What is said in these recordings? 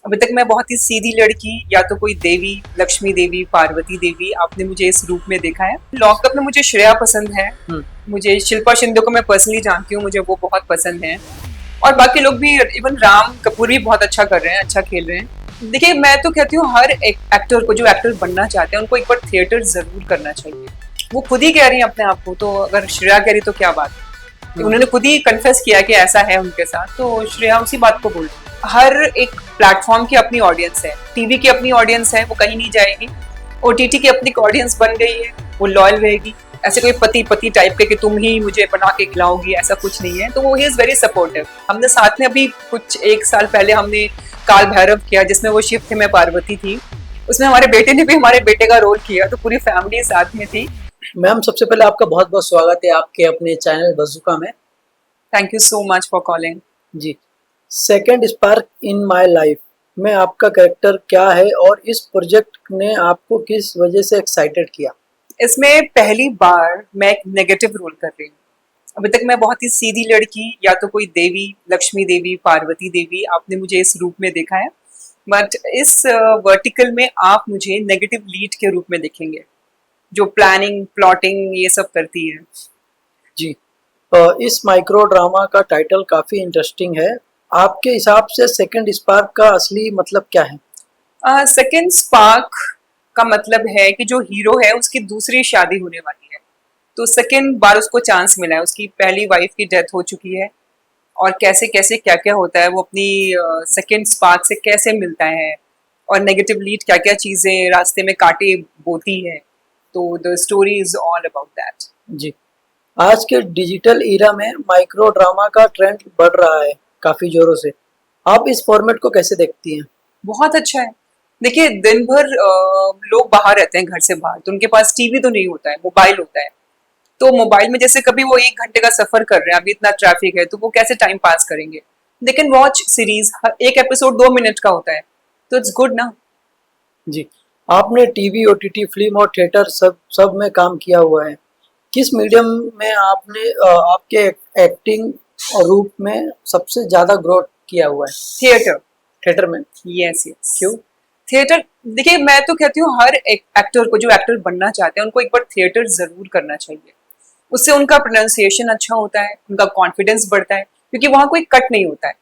अभी तक मैं बहुत ही सीधी लड़की, या तो कोई देवी, लक्ष्मी देवी, पार्वती देवी, आपने मुझे इस रूप में देखा है। लॉकअप में मुझे श्रेया पसंद है। मुझे शिल्पा शिंदे को मैं पर्सनली जानती हूँ, मुझे वो बहुत पसंद है। और बाकी लोग भी, इवन राम कपूर भी बहुत अच्छा कर रहे हैं, अच्छा खेल रहे हैं। देखिए, मैं तो कहती हूँ हर एक एक्टर को, जो एक्टर बनना चाहते हैं, उनको एक बार थिएटर जरूर करना चाहिए। वो खुद ही कह रही है अपने आप को, तो अगर श्रेया कह रही तो क्या बात है। उन्होंने खुद ही कन्फेस किया कि ऐसा है उनके साथ, तो श्रेया उसी बात को बोल रही है। हर एक प्लेटफॉर्म की अपनी ऑडियंस है। टीवी की अपनी ऑडियंस है, वो कहीं नहीं जाएगी। ओटीटी की अपनी ऑडियंस बन गई है, वो लॉयल रहेगी। ऐसे कोई पति पति टाइप के कि तुम ही मुझे बना के खिलाओगी, ऐसा कुछ नहीं है। तो वो ही इज वेरी सपोर्टिव। हमने साथ में अभी कुछ एक साल पहले हमने काल भैरव किया, जिसमें वो शिव थे, मैं पार्वती थी। उसमें हमारे बेटे ने भी हमारे बेटे का रोल किया, तो पूरी फैमिली साथ में थी। मैम, सबसे पहले आपका बहुत बहुत स्वागत है आपके अपने चैनल बज़ूका में। Thank you so much for calling. जी। Second spark in my life में आपका कैरेक्टर क्या है और इस प्रोजेक्ट ने आपको किस वजह से एक्साइटेड किया? इसमें पहली बार मैं एक नेगेटिव रोल कर रही हूँ। अभी तक मैं बहुत ही सीधी लड़की, या तो कोई देवी, लक्ष्मी देवी, पार्वती देवी, आपने मुझे इस रूप में देखा है। बट इस वर्टिकल में आप मुझे नेगेटिव लीड के रूप में देखेंगे, जो प्लानिंग प्लॉटिंग ये सब करती है। जी। इस माइक्रो ड्रामा का टाइटल काफ़ी इंटरेस्टिंग है। आपके हिसाब से सेकंड स्पार्क का असली मतलब क्या है? सेकेंड स्पार्क का मतलब है कि जो हीरो है उसकी दूसरी शादी होने वाली है, तो सेकेंड बार उसको चांस मिला है। उसकी पहली वाइफ की डेथ हो चुकी है, और कैसे कैसे क्या क्या होता है, वो अपनी सेकेंड स्पार्क से कैसे मिलता है, और नेगेटिव लीड क्या क्या चीजें रास्ते में काटे बोती है। तो the story is all about that. जी। आज के डिजिटल एरा में माइक्रो ड्रामा का ट्रेंड बढ़ रहा है काफ़ी ज़ोरों से। आप इस फॉर्मेट को कैसे देखती हैं? बहुत अच्छा है। देखिए, दिन भर लोग बाहर रहते हैं, घर से बाहर, तो उनके पास टीवी तो नहीं होता है, मोबाइल होता है। तो मोबाइल में जैसे कभी वो 1 घंटे का सफर कर रहे हैं, अभी इतना ट्रैफिक है, तो वो कैसे टाइम पास करेंगे। दे कैन वॉच सीरीज, एक एपिसोड 2 मिनट का होता है, तो इट्स गुड ना। जी। आपने टीवी, ओटीटी, फ़िल्म और थिएटर सब सब में काम किया हुआ है। किस मीडियम में आपने आपके एक्टिंग और रूप में सबसे ज़्यादा ग्रोथ किया हुआ है? थिएटर। थिएटर में? Yes yes. क्यों? थिएटर। देखिए, मैं तो कहती हूँ हर एक एक्टर को, जो एक्टर बनना चाहते हैं, उनको एक बार थिएटर जरूर करना चाहिए। उससे उनका प्रोनाउंसिएशन अच्छा होता है, उनका कॉन्फिडेंस बढ़ता है, क्योंकि वहां कोई कट नहीं होता है।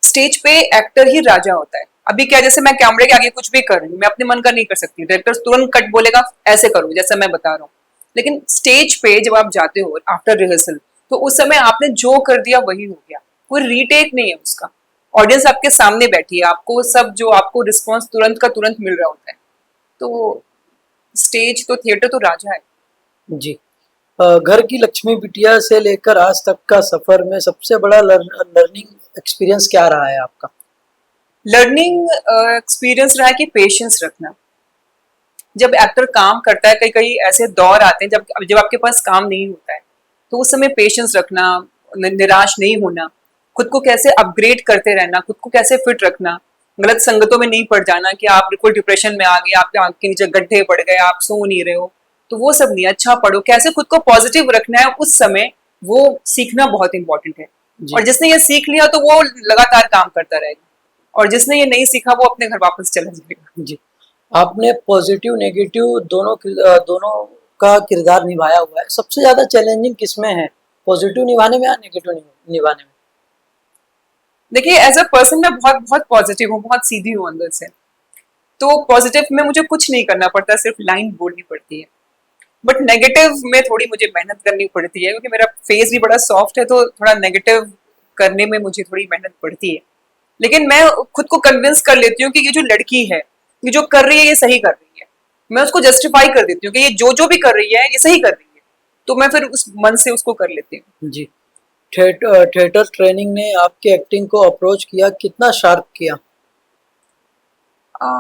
स्टेज पे एक्टर ही राजा होता है। अभी क्या, जैसे मैं कैमरे के आगे कुछ भी कर रही हूँ, मैं अपने मन का नहीं कर सकती। डायरेक्टर तुरंत कट बोलेगा, ऐसे करो जैसा मैं बता रहा हूँ। लेकिन स्टेज पे जब आप जाते हो आफ्टर रिहर्सल, तो उस समय आपने जो कर दिया वही हो गया, कोई रीटेक नहीं है उसका। ऑडियंस आपके सामने बैठी है, आपको सब, जो आपको रिस्पॉन्स तुरंत का तुरंत मिल रहा होता है। तो स्टेज तो, थिएटर तो राजा है। जी। घर की लक्ष्मी बिटिया से लेकर आज तक का सफ़र में सबसे बड़ा लर्निंग एक्सपीरियंस क्या रहा है आपका? लर्निंग एक्सपीरियंस रहा है कि पेशेंस रखना। जब एक्टर काम करता है, कई कई ऐसे दौर आते हैं जब जब आपके पास काम नहीं होता है, तो उस समय पेशेंस रखना, निराश नहीं होना, खुद को कैसे अपग्रेड करते रहना, खुद को कैसे फिट रखना, गलत संगतों में नहीं पड़ जाना कि आप बिल्कुल डिप्रेशन में आ गए, आपके आंख के नीचे गड्ढे पड़ गए, आप सो नहीं रहे हो। तो वो सब नहीं, अच्छा पढ़ो, कैसे खुद को पॉजिटिव रखना है उस समय, वो सीखना बहुत इंपॉर्टेंट है। और जी। जिसने ये सीख लिया तो वो लगातार काम करता रहेगा, और जिसने ये नहीं सीखा वो अपने घर वापस चला जाएगा। जी। आपने पॉजिटिव नेगेटिव दोनों का किरदार निभाया हुआ है। सबसे ज़्यादा चैलेंजिंग किसमें है? पॉजिटिव निभाने में या नेगेटिव निभाने में? देखिए, एज अ पर्सन मैं बहुत बहुत पॉजिटिव हूँ, बहुत सीधी हूँ अंदर से। तो पॉजिटिव में मुझे कुछ नहीं करना पड़ता, सिर्फ लाइन बोलनी पड़ती है। बट नेगेटिव में थोड़ी मुझे मेहनत करनी पड़ती है, क्योंकि मेरा फेस भी बड़ा सॉफ्ट है, तो थोड़ा नेगेटिव करने में मुझे थोड़ी मेहनत पड़ती है। लेकिन मैं खुद को कन्विंस कर लेती हूँ कि ये जो लड़की है, ये जो कर रही है, ये सही कर रही है। मैं उसको जस्टिफाई कर देती हूँ कि ये जो जो भी कर रही है, ये सही कर रही है। तो मैं फिर उस मन से उसको कर लेती हूँ। जी। थिएटर ट्रेनिंग ने आपके एक्टिंग को अप्रोच किया, कितना शार्प किया?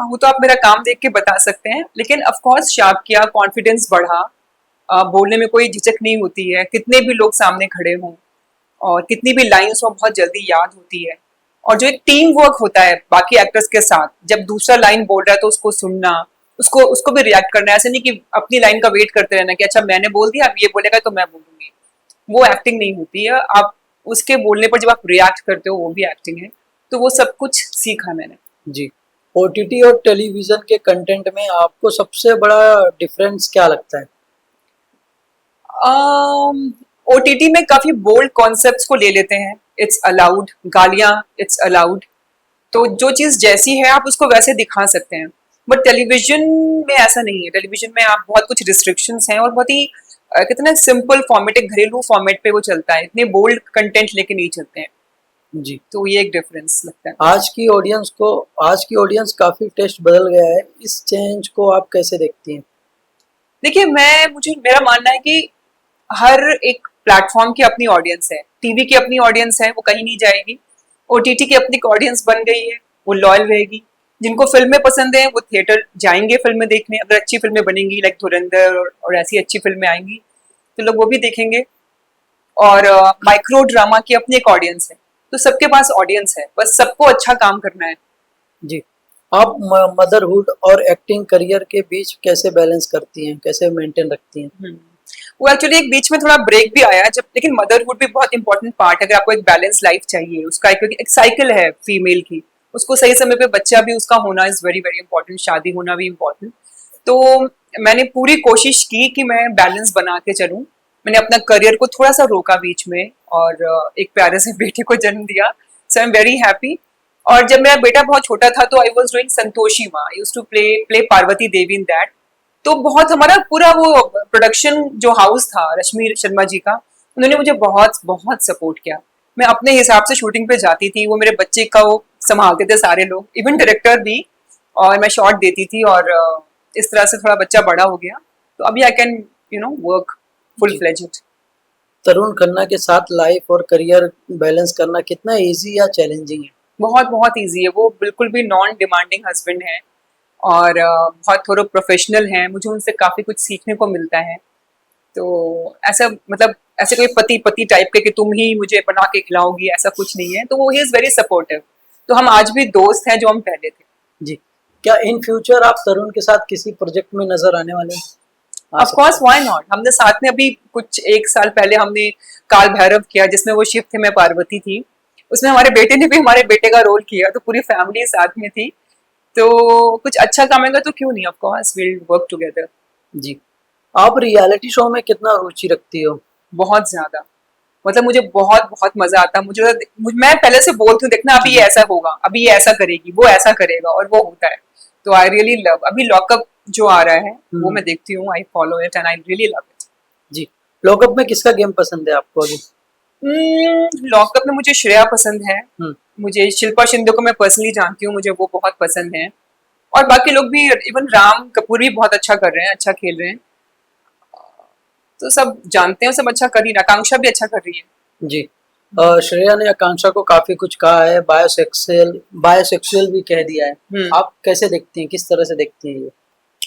वो तो आप मेरा काम देख के बता सकते हैं, लेकिन ऑफ कोर्स शार्प किया, कॉन्फिडेंस बढ़ा। बोलने में कोई झिझक नहीं होती है, कितने भी लोग सामने खड़े हों, और कितनी भी लाइन्स हो, बहुत जल्दी याद होती है। और जो एक टीम वर्क होता है बाकी एक्टर्स के साथ, जब दूसरा लाइन बोल रहा है तो उसको सुनना, उसको उसको भी रिएक्ट करना, ऐसे नहीं कि अपनी लाइन का वेट करते रहना कि अच्छा मैंने बोल दिया, अब ये बोलेगा तो मैं बोलूंगी। वो एक्टिंग नहीं होती है। आप उसके बोलने पर जब आप रिएक्ट करते हो, वो भी एक्टिंग है। तो वो सब कुछ सीखा मैंने। जी। ओटीटी और टेलीविजन के कंटेंट में आपको सबसे बड़ा डिफरेंस क्या लगता है? ओटीटी में काफी बोल्ड कॉन्सेप्ट्स को ले लेते हैं, इट्स अलाउड, गालियां इट्स अलाउड, तो जो चीज जैसी है आप उसको वैसे दिखा सकते हैं। बट टेलीविजन में ऐसा नहीं है, टेलीविजन में आप बहुत कुछ रिस्ट्रिक्शंस हैं और बहुत ही कितना सिंपल फॉर्मेट, एक घरेलू फॉर्मेट पे वो चलता है, इतने बोल्ड कंटेंट लेके नहीं चलते हैं। जी। तो ये एक डिफरेंस लगता है। आज की ऑडियंस काफी टेस्ट बदल गया है। इस चेंज को आप कैसे देखती हैं? देखिए, मेरा मानना है कि हर एक प्लेटफॉर्म की अपनी ऑडियंस है, टीवी की अपनी ऑडियंस है, वो कहीं नहीं जाएगी। ओटीटी की अपनी ऑडियंस बन गई है, वो लॉयल रहेगी। जिनको फिल्में पसंद है वो थिएटर जाएंगे फिल्में देखने, अगर अच्छी फिल्में बनेंगी लाइक धुरंधर और ऐसी अच्छी फिल्में आएंगी तो लोग वो भी देखेंगे। और माइक्रो ड्रामा की अपनी एक ऑडियंस है, तो सबके पास ऑडियंस है, बस सबको अच्छा काम करना है। जी। आप मदरहुड और एक्टिंग करियर के बीच कैसे बैलेंस करती हैं, कैसे मेंटेन रखती हैं? वो एक्चुअली एक बीच में थोड़ा ब्रेक भी आया जब, लेकिन मदरहुड भी बहुत इंपॉर्टेंट पार्ट है। अगर आपको एक बैलेंस लाइफ चाहिए, उसका एक साइकिल है फीमेल की, उसको सही समय पे बच्चा भी उसका होना इज वेरी वेरी इंपॉर्टेंट, शादी होना भी इंपॉर्टेंट। तो मैंने पूरी कोशिश की कि मैं बैलेंस बना के चलूं। मैंने अपना करियर को थोड़ा सा रोका बीच में और एक प्यारे से बेटे को जन्म दिया, सो आई एम वेरी हैप्पी। और जब मेरा बेटा बहुत छोटा था तो I was doing Santoshi Maa, use to play play Parvati Devi in that. तो बहुत हमारा पूरा वो प्रोडक्शन जो हाउस था रश्मि शर्मा जी का, उन्होंने मुझे बहुत बहुत सपोर्ट किया। मैं अपने हिसाब से शूटिंग पे जाती थी, वो मेरे बच्चे का वो संभालते थे सारे लोग, इवन डायरेक्टर भी, और मैं शॉट देती थी। और इस तरह से थोड़ा बच्चा बड़ा हो गया, तो अभी आई कैन वर्क फुल जी। फ्लेजेड। तरुण खन्ना के साथ लाइफ और करियर बैलेंस करना कितना इजी या चैलेंजिंग है? बहुत बहुत ईजी है, वो बिल्कुल भी नॉन डिमांडिंग हस्बैंड है और बहुत थोड़ा प्रोफेशनल है, मुझे उनसे काफी कुछ सीखने को मिलता है। तो ऐसा मतलब ऐसे कोई पति पति टाइप के कि तुम ही मुझे बना के खिलाओगी, ऐसा कुछ नहीं है। तो वो ही इज वेरी सपोर्टिव, तो हम आज भी दोस्त हैं जो हम पहले थे। जी। क्या इन फ्यूचर आप तरुण के साथ किसी प्रोजेक्ट में नजर आने वाले हैं? आ ऑफ सकते कोर्स, हैं। Why not. हमने साथ में अभी कुछ एक साल पहले हमने काल भैरव किया, जिसमें वो शिव थे, मैं पार्वती थी। उसमें हमारे बेटे ने भी हमारे बेटे का रोल किया, तो पूरी फैमिली साथ में थी। तो कुछ अच्छा काम आएगा तो क्यों नहीं, of course will work together. जी। आप रियलिटी शो में कितना रुचि रखती हो? बहुत ज्यादा, मतलब मुझे बहुत बहुत मजा आता है। मैं पहले से बोलती हूँ, देखना अभी ये जी। ऐसा होगा, अभी ये ऐसा करेगी, वो ऐसा करेगा, और वो होता है। तो आई रियली लव, अभी लॉकअप जो आ रहा है वो मैं देखती हूँ, I follow it and I really love it. जी। लॉकअप में किसका गेम पसंद है आपको अभी? लॉकअप में मुझे श्रेया पसंद है, हम्म। मुझे शिल्पा शिंदे को मैं पर्सनली जानती हूँ, मुझे वो बहुत पसंद है। और बाकी लोग भी, इवन राम कपूर भी बहुत अच्छा कर रहे हैं, अच्छा खेल रहे हैं। तो सब जानते हैं, सब अच्छा कर रही है, आकांक्षा भी अच्छा कर रही है। जी। श्रेया ने आकांक्षा को काफी कुछ कहा है, बायोसेक्सुअल बायोसेक्सुअल भी कह दिया है। आप कैसे देखती हैं, किस तरह से देखती हैं ये?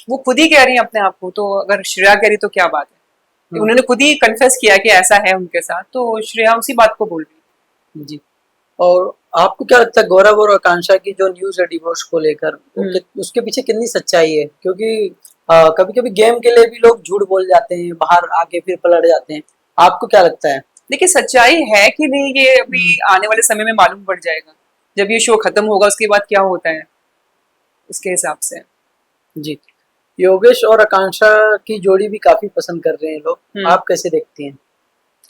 वो खुद ही कह रही है अपने आप को, तो अगर श्रेया कह रही तो क्या बात है। हम्म। उन्होंने खुद ही कन्फेस किया कि ऐसा है उनके साथ, तो श्रेया उसी बात को बोल रही जी। और आपको क्या लगता है गौरव और आकांक्षा की जो न्यूज है डिवोर्स को लेकर, है। उसके पीछे कितनी सच्चाई है? क्योंकि कभी कभी गेम के लिए भी लोग झूठ बोल जाते हैं, बाहर आके फिर पलट जाते हैं। आपको क्या लगता है? देखिए, सच्चाई है कि नहीं ये अभी आने वाले समय में मालूम पड़ जाएगा, जब ये शो खत्म होगा उसके बाद क्या होता है उसके हिसाब से। जी। योगेश और आकांक्षा की जोड़ी भी काफी पसंद कर रहे हैं लोग। आप कैसे देखती हैं?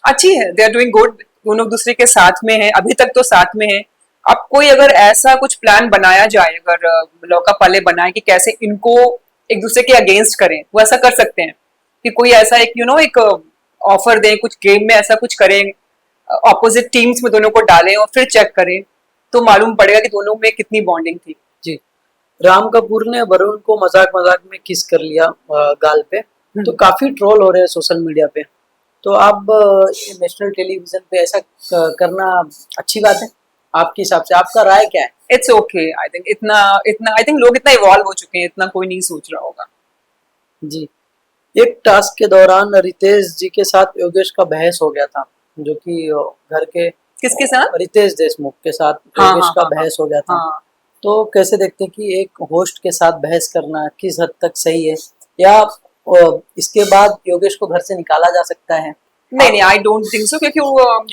अच्छी है, दे आर डूइंग गुड, दोनों एक दूसरे के साथ में है, अभी तक तो साथ में है। अब कोई अगर ऐसा कुछ प्लान बनाया जाए, अगर लौका पाले बनाए कि कैसे इनको एक दूसरे के अगेंस्ट करें, वो ऐसा कर सकते हैं कि कोई ऐसा एक एक ऑफर दें, कुछ गेम में ऐसा कुछ करें, ऑपोजिट टीम्स में दोनों को डालें और फिर चेक करें, तो मालूम पड़ेगा कि दोनों में कितनी बॉन्डिंग थी। जी। राम कपूर ने वरुण को मजाक मजाक में किस कर लिया गाल पे, तो काफी ट्रोल हो रहे हैं सोशल मीडिया पे। तो आप नेशनल टेलीविजन पे ऐसा करना अच्छी बात है आपके हिसाब से? आपका राय क्या है? इट्स ओके, आई थिंक इतना इतना आई थिंक लोग इतना इवॉल्व हो चुके हैं, इतना कोई नहीं सोच रहा होगा। जी। एक टास्क के दौरान रितेश जी के साथ योगेश का बहस हो गया था, जो कि घर के किसके साथ? रितेश देशमुख के साथ हाँ योगेश हाँ का हाँ बहस हो गया था। हाँ। तो कैसे देखते हैं कि एक होस्ट के साथ बहस करना किस हद तक सही है, या इसके बाद योगेश को घर से निकाला जा सकता है? नहीं नहीं, आई डोंट थिंक सो, क्योंकि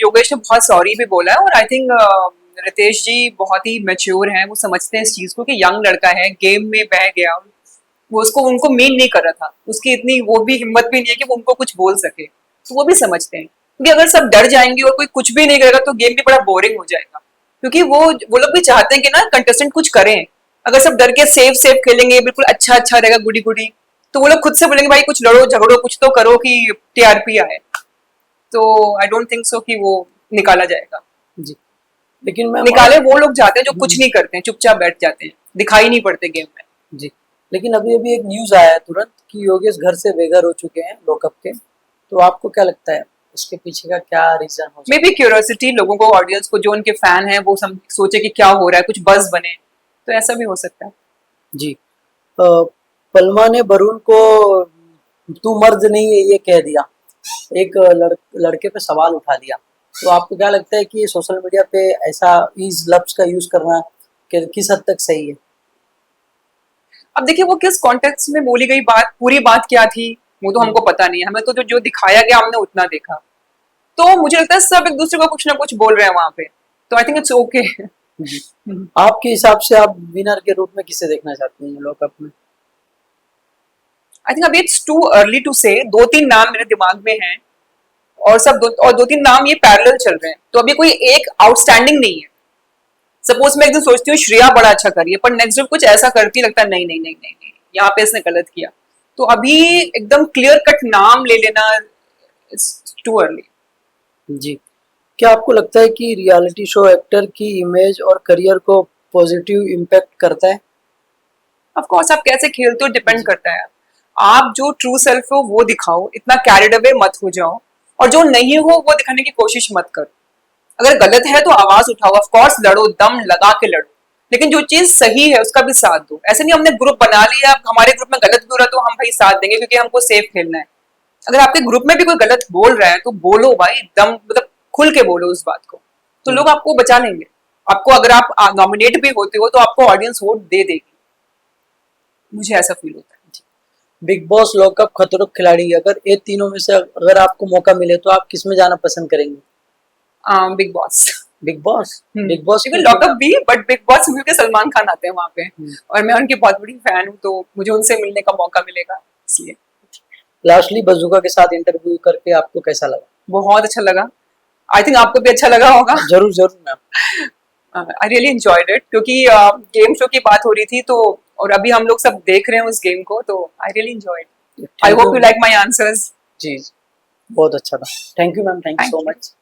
योगेश ने बहुत सॉरी भी बोला है और आई थिंक रितेश जी बहुत ही मैच्योर हैं, वो समझते हैं इस चीज को कि यंग लड़का है, गेम में बह गया, वो उसको उनको मीन नहीं कर रहा था, उसकी इतनी वो भी हिम्मत भी नहीं है कि वो उनको कुछ बोल सके, तो वो भी समझते हैं। क्योंकि अगर सब डर जाएंगे और कोई कुछ भी नहीं करेगा तो गेम भी बड़ा बोरिंग हो जाएगा। क्योंकि वो लोग भी चाहते हैं कि ना कंटेस्टेंट कुछ करें। अगर सब डर के सेफ सेफ खेलेंगे, बिल्कुल अच्छा अच्छा रहेगा, गुडी गुडी, तो वो लोग खुद से बोलेंगे भाई कुछ लड़ो झगड़ो, कुछ तो करो कि टीआरपी आए। तो आई डोंट थिंक सो कि वो निकाला जाएगा। जी, लेकिन मैम निकाले वो लोग जाते हैं जो कुछ नहीं करते हैं, चुपचाप बैठ जाते हैं, दिखाई नहीं पड़ते गेम में। जी, लेकिन अभी अभी एक न्यूज आया है तुरंत कि योगेश घर से बेघर हो चुके हैं लॉकअप के, तो आपको क्या लगता है इसके पीछे का क्या रीजन हो मे सकता बी क्यूरियोसिटी, लोगों को, ऑडियंस को, जो उनके फैन है वो सोचे कि क्या हो रहा है, कुछ बस बने, तो ऐसा भी हो सकता है। है? जी, पलमा ने वरुण को तू मर्द नहीं है ये कह दिया, एक लड़के पे सवाल उठा दिया, तो आपको क्या लगता है कि सोशल मीडिया पे ऐसा इस लफ्ज का यूज करना किस हद तक सही है? अब देखिए वो किस कॉन्टेक्स्ट में बोली गई बात, पूरी बात क्या थी वो तो हमको पता नहीं है, हमें तो जो दिखाया गया हमने उतना देखा। तो मुझे लगता है सब एक दूसरे को कुछ ना कुछ बोल रहे हैं वहां पे, तो आई थिंक इट्स ओके। जी, आपके हिसाब से आप विनर के रूप में किसे देखना चाहते हैं लॉकअप में? आई थिंक अभी इट्स टू अर्ली टू से, दो तीन नाम मेरे दिमाग में हैं, और दो तीन नाम ये पैरेलल चल रहे हैं, तो अभी कोई एक आउटस्टैंडिंग नहीं है। सपोज मैं एक दिन सोचती हूँ श्रेया बड़ा अच्छा कर रही है, पर नेक्स्ट डे कुछ ऐसा करती लगता है नहीं नहीं नहीं नहीं नहीं, यहाँ पे इसने गलत किया। तो अभी एकदम क्लियर कट नाम ले लेना, इट्स टू अर्ली। जी, क्या आपको लगता है कि रियलिटी शो एक्टर की इमेज और करियर को पॉजिटिव इम्पैक्ट करता है? ऑफ कोर्स आप कैसे खेलते हो डिपेंड करता है। आप जो ट्रू सेल्फ हो वो दिखाओ, इतना कैरिड अवे मत हो जाओ, और जो नहीं हो वो दिखाने की कोशिश मत करो। अगर गलत है तो आवाज उठाओ, ऑफ कोर्स लड़ो, दम लगा के लड़ो, लेकिन जो चीज सही है उसका भी साथ दो। ऐसे नहीं हमने ग्रुप बना लिया, अब हमारे ग्रुप में गलत भी हो रहा है तो हम भाई साथ देंगे क्योंकि हमको सेफ खेलना है। अगर आपके ग्रुप में भी कोई गलत बोल रहा है तो बोलो भाई, दम मतलब खुल के बोलो उस बात को, तो लोग आपको बचा लेंगे। आपको अगर आप नॉमिनेट भी होते हो तो आपको ऑडियंस वोट दे देगी, मुझे ऐसा फील होता है। बिग बॉस, लॉकअप, खतरों के खिलाड़ी, अगर ये तीनों में से अगर आपको मौका मिले तो आप किस में जाना पसंद करेंगे? Big boss. Big boss? Big boss even lockup भी, बट बिग बॉस में क्योंकि सलमान खान आते हैं वहां पे, और मैं उनकी बहुत बड़ी फैन हूँ, तो मुझे उनसे मिलने का मौका मिलेगा इसलिए। लास्टली, बजूका के साथ इंटरव्यू करके आपको कैसा लगा? बहुत अच्छा लगा, आई थिंक आपको भी अच्छा लगा होगा। जरूर जरूर ma'am. I really enjoyed it, क्योंकि गेम शो की बात हो रही थी, तो और अभी हम लोग सब देख रहे हैं उस गेम को, तो I really enjoyed. I hope you like my answers. जी, बहुत अच्छा था। Thank you ma'am, thank you thank so you. Much.